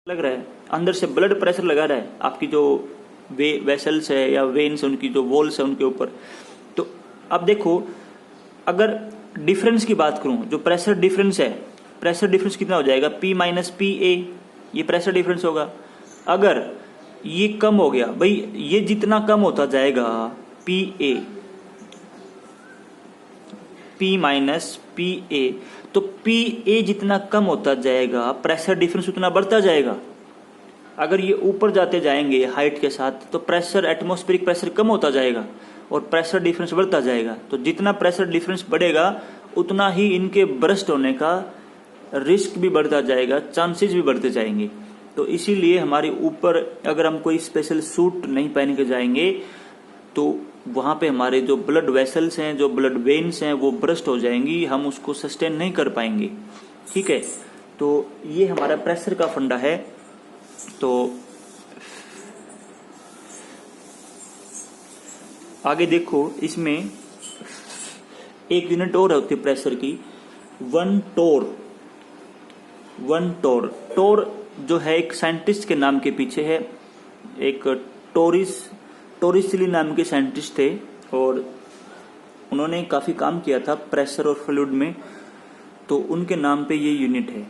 लग रहा है, अंदर से ब्लड प्रेशर लगा रहा है आपकी जो वेसल्स है या वेन्स है, उनकी जो वॉल्स है उनके ऊपर। तो अब देखो, अगर डिफरेंस की बात करूं, जो प्रेशर डिफरेंस है, प्रेशर डिफरेंस कितना हो जाएगा, P माइनस पी ए, ये प्रेशर डिफरेंस होगा। अगर ये कम हो गया भाई, ये जितना कम होता जाएगा P A, P minus P A, तो पी ए जितना कम होता जाएगा प्रेशर डिफरेंस उतना बढ़ता जाएगा। अगर ये ऊपर जाते जाएंगे हाइट के साथ तो प्रेशर, एटमॉस्फेरिक प्रेशर कम होता जाएगा और प्रेशर डिफरेंस बढ़ता जाएगा। तो जितना प्रेशर डिफरेंस बढ़ेगा उतना ही इनके बर्स्ट होने का रिस्क भी बढ़ता जाएगा, चांसेस भी बढ़ते जाएंगे। तो इसीलिए हमारे ऊपर अगर हम कोई स्पेशल सूट नहीं पहन के जाएंगे तो वहां पे हमारे जो ब्लड वेसल्स हैं, जो ब्लड वेन्स हैं, वो बर्स्ट हो जाएंगी, हम उसको सस्टेन नहीं कर पाएंगे। ठीक है, तो ये हमारा प्रेशर का फंडा है। तो आगे देखो, इसमें एक यूनिट और होती है प्रेशर की, 1 टोर। 1 टोर, टोर जो है एक साइंटिस्ट के नाम के पीछे है, एक टोरिसली नाम के साइंटिस्ट थे और उन्होंने काफी काम किया था प्रेशर और फ्लूइड में, तो उनके नाम पे ये यूनिट है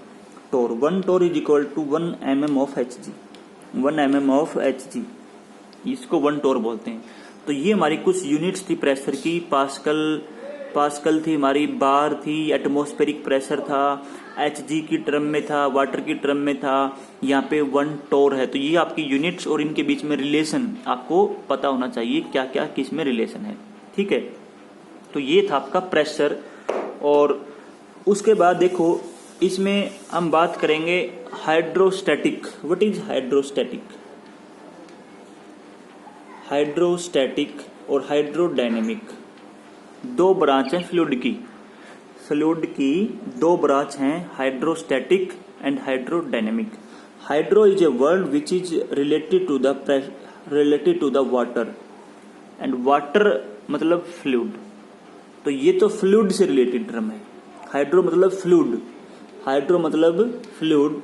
torr. 1 torr is equal to 1 mm of Hg, 1 mm of Hg, इसको 1 टोर बोलते हैं। तो ये हमारी कुछ यूनिट्स थी प्रेशर की। पास्कल थी हमारी, बार थी, एटमॉस्फेरिक प्रेशर था, Hg की टर्म में था, वाटर की टर्म में था, यहाँ पे 1 टोर है। तो ये आपकी यूनिट्स और इनके बीच में रिलेशन आपको पता होना चाहिए, क्या क्या किस में रिलेशन है। ठीक है, तो ये था आपका प्रेशर। और उसके बाद देखो, इसमें हम बात करेंगे hydrostatic. What is hydrostatic? Hydrostatic और हाइड्रोडायनेमिक दो ब्रांच हैं फ्लूइड की। फ्लूइड की दो ब्रांच हैं, hydrostatic and hydrodynamic. Hydro is a word which is related to the water, and water मतलब फ्लूइड। तो ये तो फ्लूइड से रिलेटेड टर्म है। हाइड्रो मतलब फ्लूइड, हाइड्रो मतलब फ्लूइड,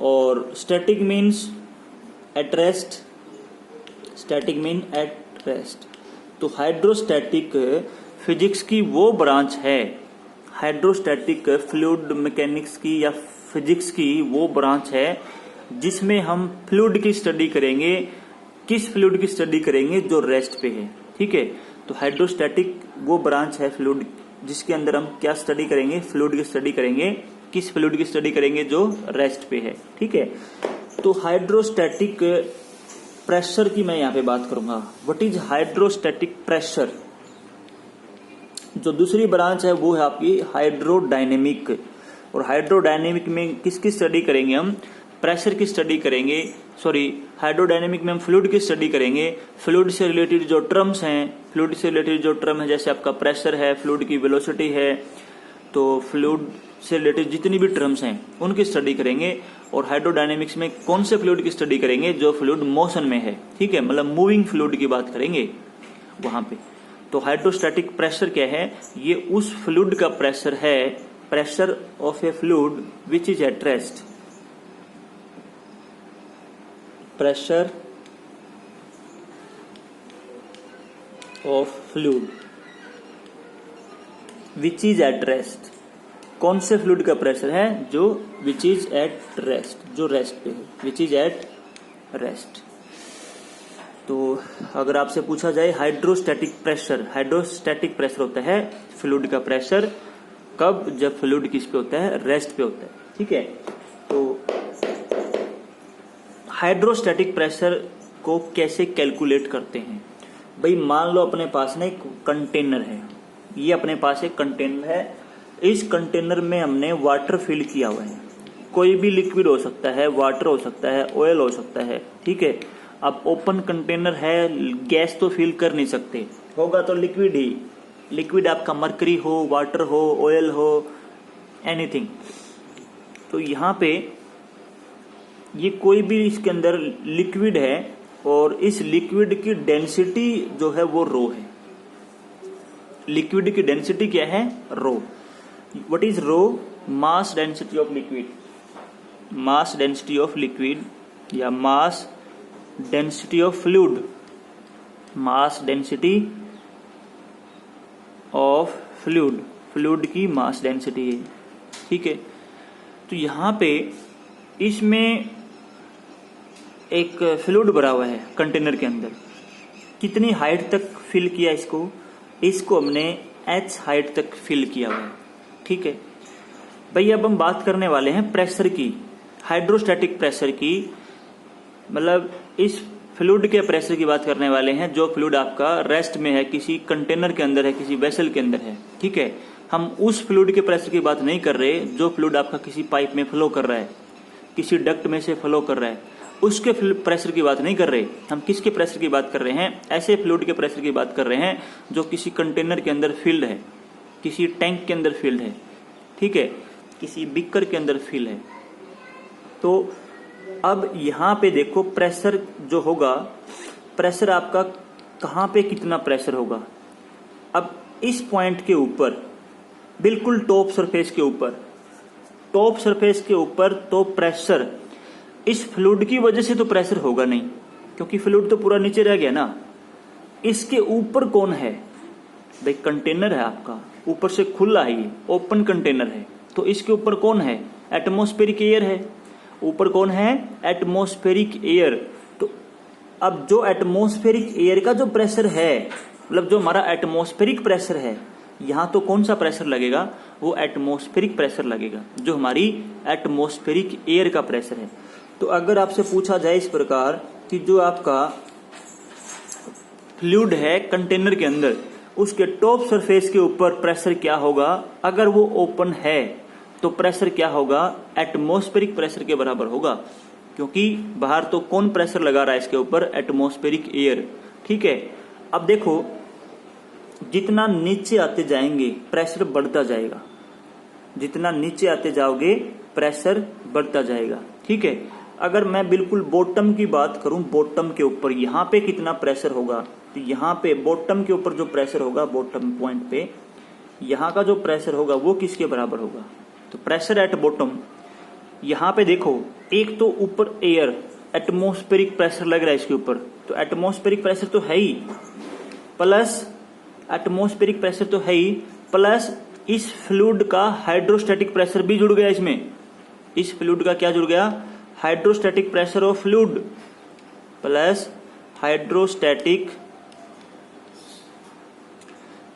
और static means at rest, static mean at rest. तो हाइड्रोस्टैटिक फिजिक्स की वो ब्रांच है, हाइड्रोस्टैटिक फ्लूइड मैकेनिक्स की या फिजिक्स की वो ब्रांच है जिसमें हम फ्लूइड की स्टडी करेंगे। किस फ्लूइड की स्टडी करेंगे? जो रेस्ट पे है। ठीक है, तो हाइड्रोस्टैटिक वो ब्रांच है फ्लूइड जिसके अंदर हम क्या स्टडी करेंगे? फ्लूइड की स्टडी करेंगे। किस फ्लूइड की स्टडी करेंगे? जो रेस्ट पे है। ठीक है, तो हाइड्रोस्टैटिक प्रेशर की मैं यहाँ पे बात करूंगा। What is hydrostatic pressure? जो दूसरी ब्रांच है वो है आपकी हाइड्रोडायनेमिक। और हाइड्रोडायनेमिक में किसकी स्टडी करेंगे हम? प्रेशर की स्टडी करेंगे। हाइड्रोडायनेमिक में हम फ्लूइड की स्टडी करेंगे। फ्लूइड से रिलेटेड जो टर्म्स हैं, फ्लूइड से रिलेटेड जो टर्म है, जैसे आपका प्रेशर है, फ्लूइड की वेलोसिटी है, तो फ्लूइड से रिलेटेड जितनी भी टर्म्स हैं उनकी स्टडी करेंगे। और हाइड्रोडायनेमिक्स में कौन से फ्लूइड की स्टडी करेंगे? जो फ्लूइड मोशन में है। ठीक है, मतलब मूविंग फ्लूइड की बात करेंगे वहां पे। तो हाइड्रोस्टैटिक प्रेशर क्या है? ये उस फ्लूइड का प्रेशर है, pressure of A fluid which is at rest. Pressure of fluid which is at rest. कौन से फ्लूइड का प्रेशर है? जो विच इज एट रेस्ट, जो रेस्ट पे है, विच इज एट रेस्ट। तो अगर आपसे पूछा जाए हाइड्रोस्टैटिक प्रेशर, हाइड्रोस्टैटिक प्रेशर होता है फ्लूइड का प्रेशर कब? जब फ्लूइड किस पे होता है? रेस्ट पे होता है। ठीक है, तो हाइड्रोस्टैटिक प्रेशर को कैसे कैलकुलेट करते हैं? भाई मान लो अपने पास ना एक कंटेनर है, ये अपने पास एक कंटेनर है, इस कंटेनर में हमने वाटर फिल किया हुआ है। कोई भी लिक्विड हो सकता है, वाटर हो सकता है, ऑयल हो सकता है। ठीक है, अब ओपन कंटेनर है, गैस तो फिल कर नहीं सकते, होगा तो लिक्विड ही। लिक्विड आपका मरकरी हो, वाटर हो, ऑयल हो, एनीथिंग। तो यहाँ पे ये कोई भी इसके अंदर लिक्विड है और इस लिक्विड की डेंसिटी जो है वो रो है। लिक्विड की डेंसिटी क्या है? Rho. What is rho? Mass density of liquid. Mass density of liquid या mass density of fluid, mass density of fluid, fluid की मास डेंसिटी है, ठीक है। तो यहां पे इसमें एक फ्लूइड भरा हुआ है कंटेनर के अंदर, कितनी हाइट तक फिल किया इसको हमने h हाइट तक फिल किया हुआ है, ठीक है भाई। अब हम बात करने वाले हैं प्रेशर की, हाइड्रोस्टैटिक प्रेशर की, मतलब इस फ्लूइड के प्रेशर की बात करने वाले हैं जो फ्लूइड आपका रेस्ट में है, किसी कंटेनर के अंदर है, किसी वेसल के अंदर है, ठीक है। हम उस फ्लूइड के प्रेशर की बात नहीं कर रहे जो फ्लूइड आपका किसी पाइप में फ्लो कर रहा है, किसी डक्ट में से फ्लो कर रहा है, उसके प्रेशर की बात नहीं कर रहे। हम किसके प्रेशर की बात कर रहे हैं? ऐसे फ्लूइड के प्रेशर की बात कर रहे हैं जो किसी कंटेनर के अंदर फील्ड है, किसी टैंक के अंदर फील्ड है, ठीक है, किसी बीकर के अंदर फील्ड है। तो अब यहां पे देखो प्रेशर जो होगा, प्रेशर आपका कहां पे कितना प्रेशर होगा। अब इस पॉइंट के ऊपर, बिल्कुल टॉप सरफेस के ऊपर, टॉप सरफेस के ऊपर तो प्रेशर इस फ्लूइड की वजह से तो प्रेशर होगा नहीं, क्योंकि फ्लूइड तो पूरा नीचे रह गया ना। इसके ऊपर कौन है भाई? कंटेनर है आपका, ऊपर से खुला है, ये ओपन कंटेनर है, तो इसके ऊपर कौन है? एटमॉस्फेरिक एयर है। ऊपर कौन है? Atmospheric air. तो अब जो एटमॉस्फेरिक एयर का जो प्रेशर है, मतलब जो हमारा एटमॉस्फेरिक प्रेशर है, यहां तो कौन सा प्रेशर लगेगा? वो एटमॉस्फेरिक प्रेशर लगेगा, जो हमारी एटमॉस्फेरिक एयर का प्रेशर है। तो अगर आपसे पूछा जाए इस प्रकार कि जो आपका फ्लूइड है कंटेनर के अंदर, उसके टॉप सरफेस के ऊपर प्रेशर क्या होगा? अगर वो ओपन है तो प्रेशर क्या होगा? एटमॉस्फेरिक प्रेशर के बराबर होगा, क्योंकि बाहर तो कौन प्रेशर लगा रहा है इसके ऊपर? एटमॉस्फेरिक एयर, ठीक है। अब देखो जितना नीचे आते जाएंगे प्रेशर बढ़ता जाएगा, जितना नीचे आते जाओगे प्रेशर बढ़ता जाएगा, ठीक है। अगर मैं बिल्कुल बॉटम की बात करूं, बॉटम के ऊपर यहां पे कितना प्रेशर होगा, तो यहां पे बॉटम के ऊपर जो प्रेशर होगा, बॉटम पॉइंट पे यहां का जो प्रेशर होगा वो किसके बराबर होगा? तो प्रेशर एट बॉटम, यहां पे देखो एक तो ऊपर एयर, एटमॉस्फेरिक प्रेशर लग रहा है इसके ऊपर, तो एटमॉस्फेरिक प्रेशर तो है ही, प्लस एटमॉस्फेरिक प्रेशर तो है ही, प्लस इस फ्लूइड का हाइड्रोस्टैटिक प्रेशर भी जुड़ गया इसमें। इस फ्लूइड का क्या जुड़ गया? Hydrostatic pressure of fluid plus hydrostatic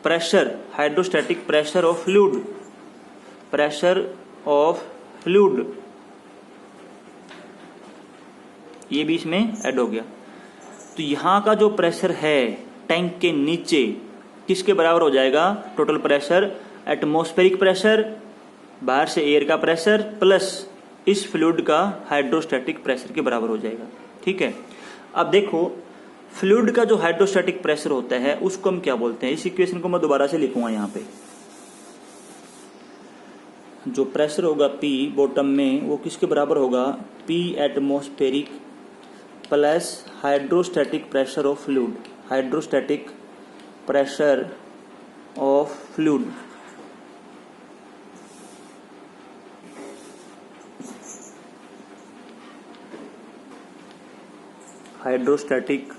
pressure, hydrostatic pressure of fluid, pressure of fluid, ये भी इसमें ऐड हो गया। तो यहां का जो प्रेशर है टैंक के नीचे किसके बराबर हो जाएगा? टोटल प्रेशर एटमॉस्फेरिक प्रेशर, बाहर से एयर का प्रेशर, प्लस इस फ्लूइड का हाइड्रोस्टैटिक प्रेशर के बराबर हो जाएगा, ठीक है। अब देखो फ्लूइड का जो हाइड्रोस्टैटिक प्रेशर होता है उसको हम क्या बोलते हैं? इस इक्वेशन को मैं दोबारा से लिखूंगा। यहां पे जो प्रेशर होगा P बॉटम में, वो किसके बराबर होगा? P atmospheric plus hydrostatic pressure of fluid, hydrostatic pressure of fluid. Hydrostatic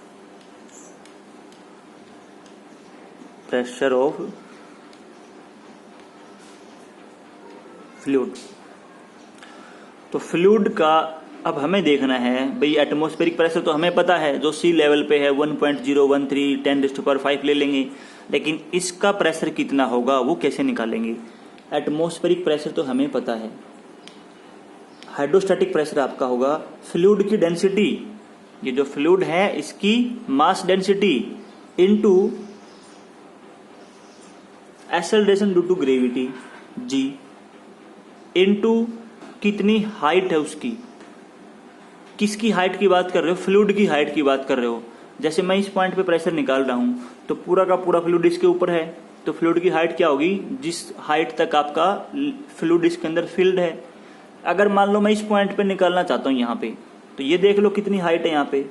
pressure of fluid. तो फ्लूइड का अब हमें देखना है भाई, एटमॉस्फेरिक प्रेशर तो हमें पता है जो सी लेवल पे है 1.013 10⁵ ले लेंगे, लेकिन इसका प्रेशर कितना होगा वो कैसे निकालेंगे? एटमॉस्फेरिक प्रेशर तो हमें पता है, हाइड्रोस्टैटिक प्रेशर आपका होगा फ्लूइड की डेंसिटी, ये जो फ्लूइड है इसकी mass density into acceleration due to gravity g, into कितनी हाइट है उसकी। किसकी हाइट की बात कर रहे हो? फ्लूइड की हाइट की बात कर रहे हो। जैसे मैं इस पॉइंट पे प्रेशर निकाल रहा हूं तो पूरा का पूरा फ्लूइड इसके ऊपर है, तो फ्लूइड की हाइट क्या होगी? जिस हाइट तक आपका फ्लूइड इसके अंदर फिल्ड है। अगर मान लो मैं इस पॉइंट पे निकालना चाहता हूं यहाँ पे, तो ये देख लो कितनी हाइट है यहाँ पे,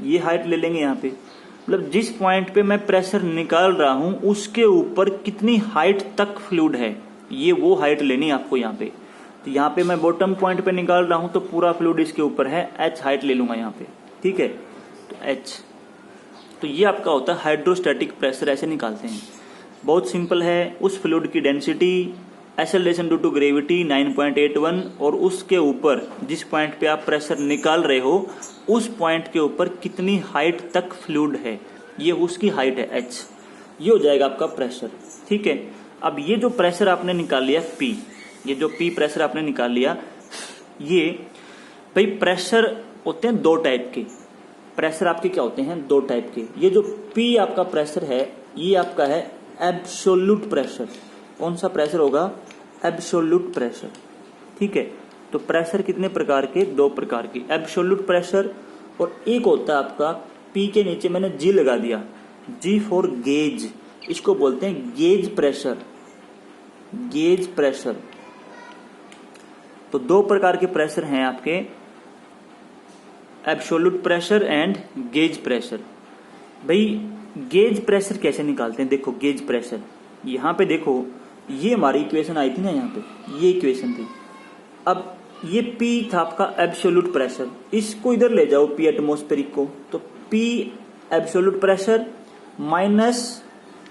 ये हाइट ले लेंगे यहाँ पे, मतलब जिस पॉइंट पे मैं प्रेशर निकाल रहा हूं उसके ऊपर कितनी हाइट तक फ्लूइड है, ये वो हाइट लेनी है आपको यहाँ पे। तो यहाँ पे मैं बॉटम पॉइंट पे निकाल रहा हूं तो पूरा फ्लूइड इसके ऊपर है, h हाइट ले लूंगा यहाँ पे, ठीक है, तो h। तो ये आपका होता है हाइड्रोस्टैटिक प्रेशर, ऐसे निकालते हैं, बहुत सिंपल है। उस फ्लूइड की density acceleration due to gravity 9.81 और उसके ऊपर जिस पॉइंट पे आप प्रेशर निकाल रहे हो उस पॉइंट के ऊपर कितनी हाइट तक फ्लूइड है, ये उसकी हाइट है h, ये हो जाएगा आपका प्रेशर, ठीक है। अब ये जो प्रेशर आपने निकाल लिया P, ये जो P प्रेशर आपने निकाल लिया, ये भाई प्रेशर होते हैं दो टाइप के, प्रेशर आपके क्या होते हैं, दो टाइप के। ये जो P आपका प्रेशर है ये आपका है एब्सोल्यूट प्रेशर। कौन सा प्रेशर होगा, एब्सोल्यूट प्रेशर, ठीक है। तो प्रेशर कितने प्रकार के, दो प्रकार के, एब्सोल्यूट प्रेशर और एक होता है आपका P के नीचे मैंने G लगा दिया, G फॉर गेज, इसको बोलते हैं गेज प्रेशर, गेज प्रेशर। तो दो प्रकार के प्रेशर हैं आपके, absolute pressure and gauge pressure. भाई गेज प्रेशर कैसे निकालते हैं, देखो गेज प्रेशर, यहां पे देखो ये हमारी इक्वेशन आई थी ना, यहाँ पे ये इक्वेशन थी। अब ये P था आपका एब्सोल्यूट प्रेशर, इसको इधर ले जाओ P एटमॉस्फेरिक को, तो P एब्सोल्यूट प्रेशर माइनस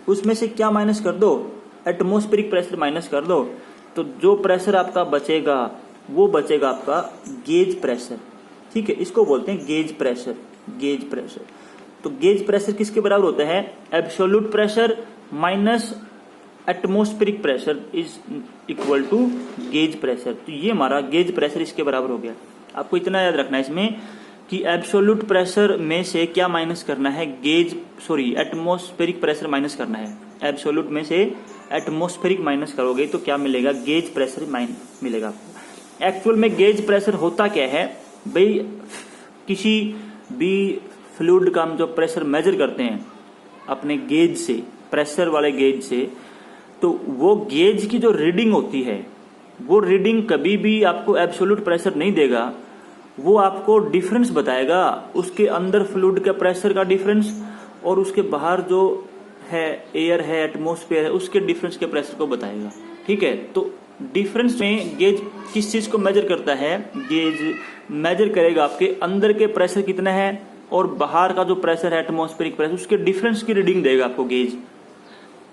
उसमें से क्या माइनस कर दो, एटमॉस्फेरिक प्रेशर माइनस कर दो, तो जो प्रेशर आपका बचेगा वो बचेगा आपका गेज प्रेशर, ठीक है। इसको बोलते हैं गेज प्रेशर, गेज प्रेशर। तो गेज प्रेशर किसके बराबर होता है, absolute pressure minus atmospheric pressure is equal to gauge pressure. तो ये हमारा गेज प्रेशर इसके बराबर हो गया। आपको इतना याद रखना है इसमें कि एब्सोल्यूट प्रेशर में से क्या माइनस करना है, एटमॉस्फेरिक प्रेशर माइनस करना है। एब्सोल्यूट में से एटमॉस्फेरिक माइनस करोगे तो क्या मिलेगा, गेज प्रेशर मिलेगा आपको। एक्चुअल में गेज प्रेशर होता क्या है भाई, किसी भी फ्लूइड का हम जो प्रेशर मेजर करते हैं अपने गेज से, प्रेशर वाले गेज से, तो वो गेज की जो रीडिंग होती है वो रीडिंग कभी भी आपको एब्सोल्यूट प्रेशर नहीं देगा, वो आपको डिफरेंस बताएगा, उसके अंदर फ्लूइड का प्रेशर का डिफरेंस और उसके बाहर जो है एयर है, एटमॉस्फेयर है, उसके डिफरेंस के प्रेशर को बताएगा, ठीक है। तो डिफरेंस में गेज किस चीज को मेजर करता है, गेज मेजर करेगा आपके अंदर के प्रेशर कितना है और बाहर का जो प्रेशर है एटमॉस्फेरिक प्रेशर, उसके डिफरेंस की रीडिंग देगा आपको गेज।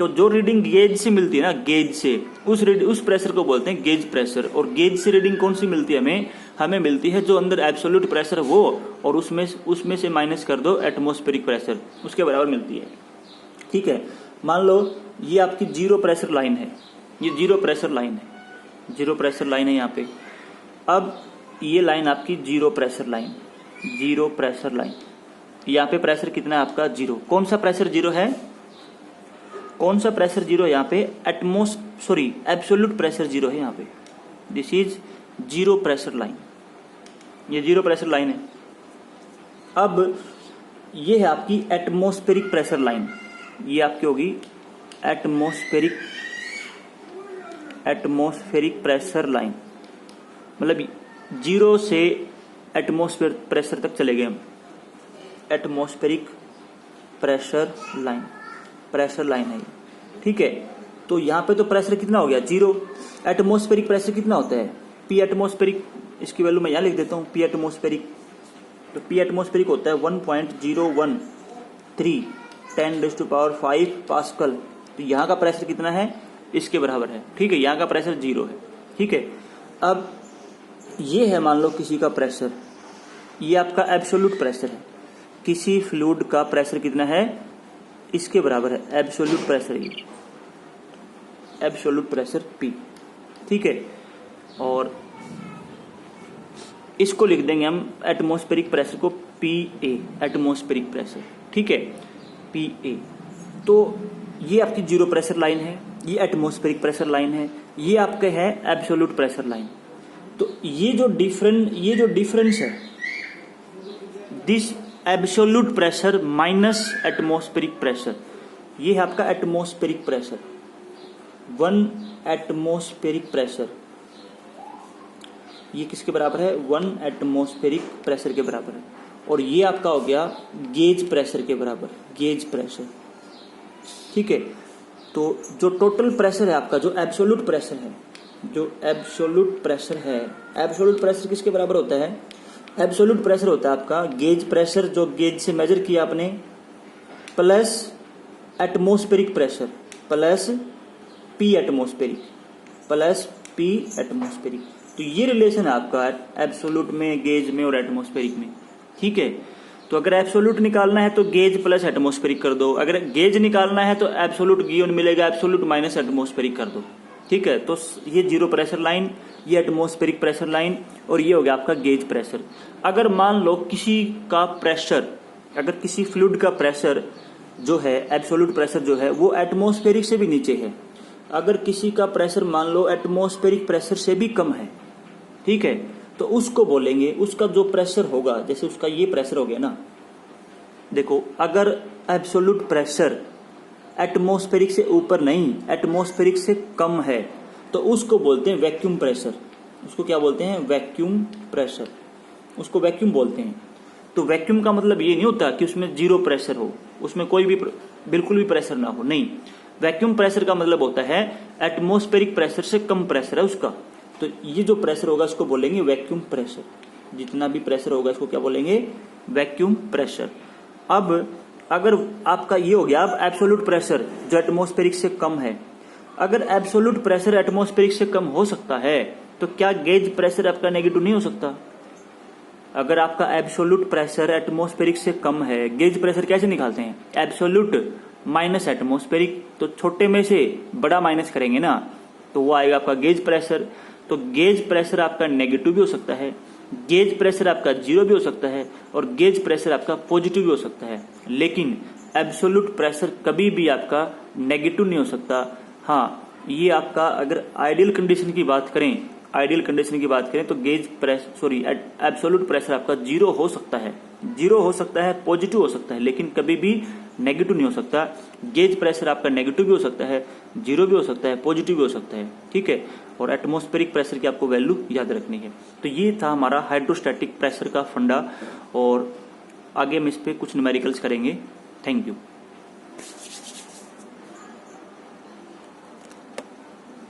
तो जो रीडिंग गेज से मिलती है ना, गेज से उस प्रेशर को बोलते हैं गेज प्रेशर। और गेज से रीडिंग कौन सी मिलती है हमें मिलती है जो अंदर एब्सोल्यूट प्रेशर वो और उसमें से माइनस कर दो एटमॉस्फेरिक प्रेशर, उसके बराबर मिलती है, ठीक है। मान लो ये आपकी जीरो प्रेशर लाइन है, ये जीरो प्रेशर लाइन है, जीरो प्रेशर लाइन है यहाँ पे। अब ये लाइन आपकी zero pressure line, zero pressure line, यहाँ पे प्रेशर कितना है आपका, जीरो। कौन सा प्रेशर जीरो है, कौन सा प्रेशर जीरो है यहाँ पे, एब्सोल्यूट प्रेशर जीरो है यहाँ पे। This is zero pressure line, ये जीरो प्रेशर लाइन है। अब ये है आपकी एटमॉस्फेरिक प्रेशर लाइन, ये आपकी होगी एटमॉस्फेरिक प्रेशर लाइन, मतलब जीरो से एटमॉस्फेयर प्रेशर तक चले गए हम, एटमॉस्फेरिक प्रेशर लाइन है, ठीक है। तो यहाँ पे तो प्रेशर कितना हो गया, जीरो। एटमॉस्फेरिक प्रेशर कितना होता है, P एटमॉस्फेरिक, इसकी वैल्यू मैं यहाँ लिख देता हूँ, P एटमॉस्फेरिक। तो P एटमॉस्फेरिक होता है 1.013 10⁵ पास्कल। तो यहाँ का प्रेशर कितना है, इसके बराबर है, ठीक है। यहाँ का प्रेशर जीरो है, ठीक है। अब ये है मान लो किसी का प्रेशर, ये आपका एब्सोल्यूट प्रेशर है, किसी फ्लूइड का प्रेशर कितना है, इसके बराबर है एब्सोल्यूट प्रेशर, ये एब्सोल्यूट प्रेशर P, ठीक है। और इसको लिख देंगे हम एटमॉस्फेरिक प्रेशर को PA, एटमॉस्फेरिक प्रेशर, ठीक है, PA। तो ये आपकी जीरो प्रेशर लाइन है, ये एटमॉस्फेरिक प्रेशर लाइन है, ये आपके है एब्सोल्यूट प्रेशर लाइन। तो ये जो डिफरेंस है, this absolute pressure minus atmospheric pressure, ये है आपका एटमॉस्फेरिक प्रेशर, 1 एटमॉस्फेरिक प्रेशर, ये किसके बराबर है, 1 एटमॉस्फेरिक प्रेशर के बराबर है। और ये आपका हो गया गेज प्रेशर के बराबर, गेज प्रेशर, ठीक है। तो जो टोटल प्रेशर है आपका, जो एब्सोल्यूट प्रेशर है, जो एब्सोल्यूट प्रेशर है, एब्सोल्यूट प्रेशर किसके बराबर होता है? एब्सोल्यूट प्रेशर होता है आपका गेज प्रेशर, जो गेज से मेजर किया आपने, plus atmospheric pressure plus P atmospheric plus P atmospheric. तो ये रिलेशन है आपका एब्सोल्यूट में, गेज में और एटमॉस्फेरिक में। ठीक है, तो अगर एब्सोल्यूट निकालना है तो गेज प्लस एटमॉस्फेरिक कर दो, अगर गेज निकालना है तो एब्सोल्यूट गिवन मिलेगा, एब्सोल्यूट माइनस एटमॉस्फेरिक कर दो। ठीक है, तो ये जीरो प्रेशर लाइन, ये एटमॉस्फेरिक प्रेशर लाइन, और ये हो गया आपका गेज प्रेशर। अगर मान लो किसी का प्रेशर, अगर किसी फ्लूइड का प्रेशर जो है, एब्सोल्यूट प्रेशर जो है वो एटमॉस्फेरिक से भी नीचे है, अगर किसी का प्रेशर मान लो एटमॉस्फेरिक प्रेशर से भी कम है, ठीक है, तो उसको बोलेंगे, उसका जो प्रेशर होगा, जैसे उसका ये प्रेशर हो गया ना, देखो अगर एब्सोल्यूट प्रेशर एटमॉस्फेरिक से ऊपर नहीं, एटमॉस्फेरिक से कम है, तो उसको बोलते हैं वैक्यूम प्रेशर। उसको क्या बोलते हैं? वैक्यूम प्रेशर, उसको वैक्यूम बोलते हैं। तो वैक्यूम का मतलब ये नहीं होता कि उसमें जीरो प्रेशर हो, उसमें कोई भी बिल्कुल भी प्रेशर ना हो, नहीं। वैक्यूम प्रेशर का मतलब होता है एटमॉस्फेरिक प्रेशर से कम प्रेशर है उसका, तो ये जो प्रेशर होगा इसको बोलेंगे वैक्यूम प्रेशर। जितना भी प्रेशर होगा इसको क्या बोलेंगे? Vacuum pressure. अब अगर आपका ये हो गया, अब एब्सोल्यूट प्रेशर जो एटमॉस्फेरिक से कम है, अगर एब्सोल्यूट प्रेशर एटमॉस्फेरिक से कम हो सकता है तो क्या गेज प्रेशर आपका नेगेटिव नहीं हो सकता? अगर आपका एब्सोल्यूट प्रेशर एटमॉस्फेरिक से कम है, गेज प्रेशर कैसे निकालते हैं? एब्सोल्यूट माइनस एटमॉस्फेरिक, तो छोटे में से बड़ा माइनस करेंगे ना, तो वो आएगा आपका गेज प्रेशर। तो गेज प्रेशर आपका नेगेटिव भी हो सकता है, गेज प्रेशर आपका जीरो भी हो सकता है, और गेज प्रेशर आपका पॉजिटिव भी हो सकता है, लेकिन एब्सोल्यूट प्रेशर कभी भी आपका नेगेटिव नहीं हो सकता। हाँ, ये आपका अगर आइडियल कंडीशन की बात करें, आइडियल कंडीशन की बात करें तो gauge pressure, sorry, absolute pressure आपका जीरो हो सकता है, जीरो हो सकता है, पॉजिटिव हो सकता है, लेकिन कभी भी नेगेटिव नहीं हो सकता। गेज प्रेशर आपका नेगेटिव भी हो सकता है, जीरो भी हो सकता है, पॉजिटिव भी हो सकता है। ठीक है, और एटमॉस्फेरिक प्रेशर की आपको वैल्यू याद रखनी है। तो ये था हमारा हाइड्रोस्टैटिक प्रेशर का फंडा, और आगे हम इस पे कुछ न्यूमेरिकल्स करेंगे। Thank you.